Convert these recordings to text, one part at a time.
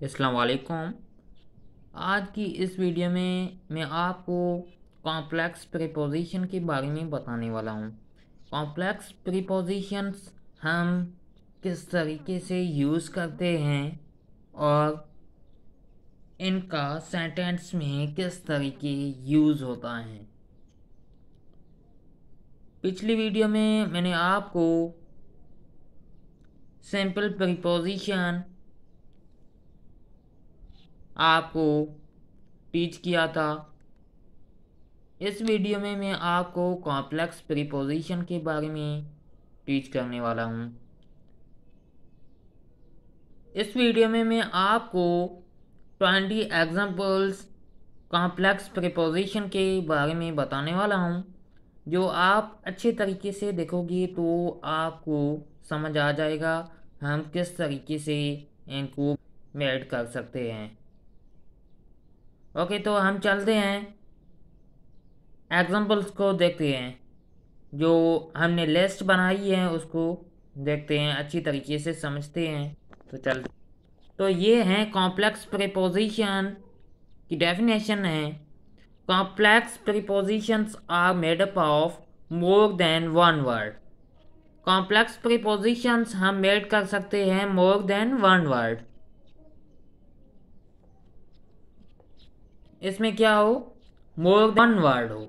अस्सलाम वालेकुम। आज की इस वीडियो में मैं आपको कॉम्प्लेक्स प्रीपोजिशन के बारे में बताने वाला हूँ। कॉम्प्लेक्स प्रीपोजिशंस हम किस तरीके से यूज़ करते हैं और इनका सेंटेंस में किस तरीके यूज़ होता है। पिछली वीडियो में मैंने आपको सिंपल प्रीपोजिशन आपको टीच किया था। इस वीडियो में मैं आपको कॉम्प्लेक्स प्रीपोजिशन के बारे में टीच करने वाला हूँ। इस वीडियो में मैं आपको 20 एग्जाम्पल्स कॉम्प्लेक्स प्रीपोजिशन के बारे में बताने वाला हूँ, जो आप अच्छे तरीके से देखोगे तो आपको समझ आ जाएगा हम किस तरीके से इनको मेड कर सकते हैं। ओके, तो हम चलते हैं एग्जाम्पल्स को देखते हैं। जो हमने लिस्ट बनाई है उसको देखते हैं, अच्छी तरीके से समझते हैं। तो ये हैं कॉम्प्लेक्स प्रीपोजिशन की डेफिनेशन है। Complex prepositions are made up of more than one word. Complex prepositions हम मेड कर सकते हैं मोर देन वन वर्ड। इसमें क्या हो, मोर देन वन वर्ड हो।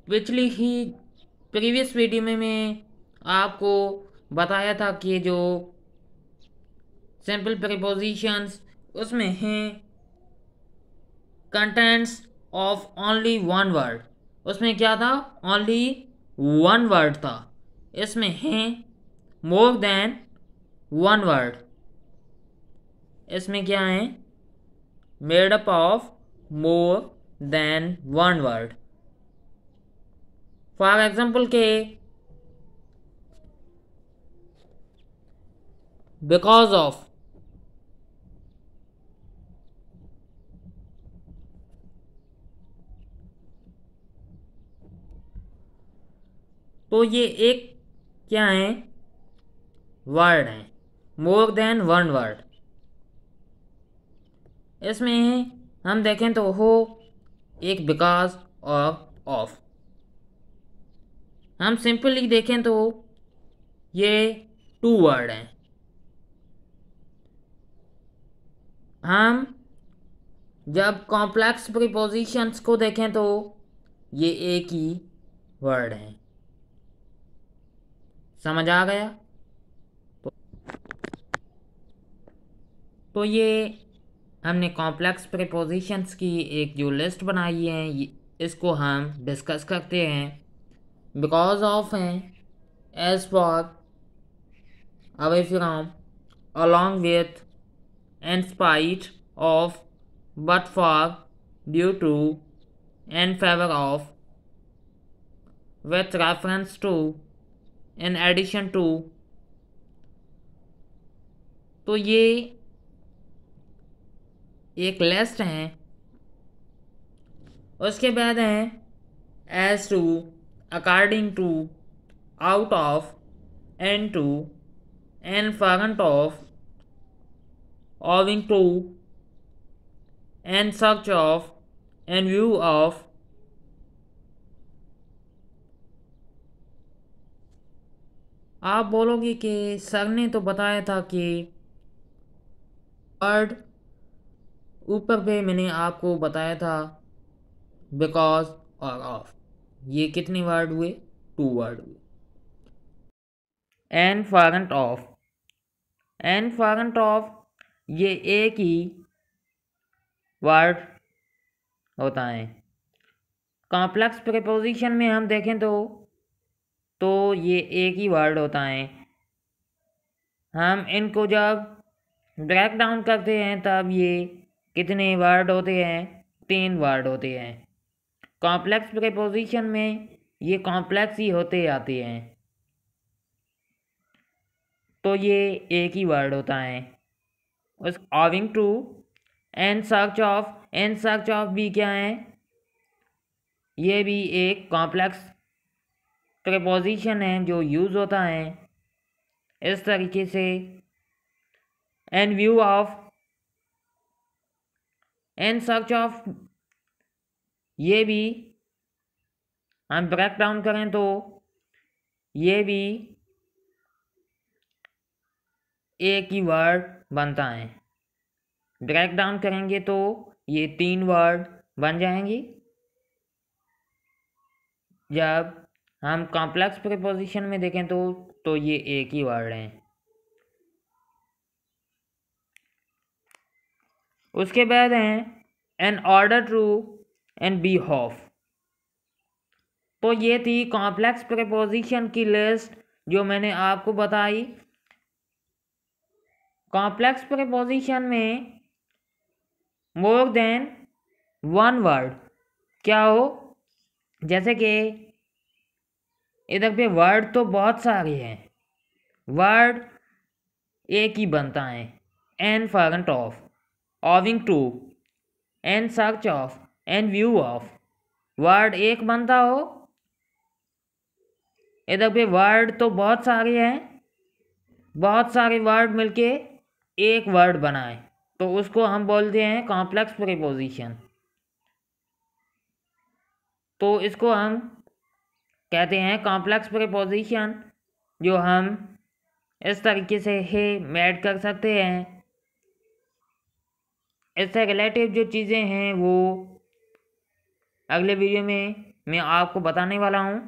पिछली ही प्रीवियस वीडियो में मैं आपको बताया था कि जो सिंपल प्रीपोजिशंस उसमें हैं contents of only one word. उसमें क्या था, ओनली वन वर्ड था। इसमें हैं मोर देन वन वर्ड। इसमें क्या है, made up of more than one word. For example के बिकॉज ऑफ, तो ये एक क्या है, वर्ड है, मोर देन वन वर्ड। इसमें हम देखें तो हो एक बिकॉज और ऑफ। हम सिंपली देखें तो ये टू वर्ड हैं। हम जब कॉम्प्लेक्स प्रीपोजिशंस को देखें तो ये एक ही वर्ड है। समझ आ गया? तो ये हमने कॉम्प्लेक्स प्रीपोजिशंस की एक जो लिस्ट बनाई है, इसको हम डिस्कस करते हैं। बिकॉज ऑफ हैं, as for, away from, along with, in spite of, but for, due to, in favor of, with reference to, in addition to। तो ये एक लिस्ट है। उसके बाद है as to, according to, out of, in to, in front of, owing to, in search of, in view of। आप बोलोगे कि सर ने तो बताया था कि वर्ड ऊपर पे मैंने आपको बताया था बिकॉज और ऑफ। ये कितने वर्ड हुए, टू वर्ड हुए। In front of, in front of ये एक ही वर्ड होता है। कॉम्प्लेक्स प्रीपोजिशन में हम देखें तो ये एक ही वर्ड होता है। हम इनको जब ब्रेक डाउन करते हैं तब ये कितने वर्ड होते हैं, 3 वर्ड होते हैं। कॉम्प्लेक्स प्रीपोजिशन में ये कॉम्प्लेक्स ही होते आते हैं, तो ये एक ही वर्ड होता है। उस owing to, in search of, in search of भी क्या है, ये भी एक कॉम्प्लेक्स प्रीपोजिशन है जो यूज़ होता है इस तरीके से, इन view of, in search of, ये भी हम ब्रेक डाउन करें तो ये भी एक ही वर्ड बनता है। ब्रेक डाउन करेंगे तो ये 3 वर्ड बन जाएंगी। जब हम कॉम्प्लेक्स प्रीपोजिशन में देखें तो ये एक ही वर्ड है। उसके बाद हैं in order to on behalf. तो ये थी कॉम्प्लेक्स प्रीपोजिशन की लिस्ट जो मैंने आपको बताई। कॉम्प्लेक्स प्रीपोजिशन में मोर देन वन वर्ड क्या हो, जैसे कि इधर पे वर्ड तो बहुत सारे हैं, वर्ड एक ही बनता है, in front of, owing to, in search of, in view of, word एक बनता हो। इधर पे वर्ड तो बहुत सारे हैं, बहुत सारे वर्ड मिलके एक वर्ड बनाए तो उसको हम बोलते हैं कॉम्प्लेक्स प्रीपोजिशन। तो इसको हम कहते हैं कॉम्प्लेक्स प्रीपोजिशन, जो हम इस तरीके से है ऐड कर सकते हैं। इससे रिलेटिव जो चीज़ें हैं वो अगले वीडियो में मैं आपको बताने वाला हूँ।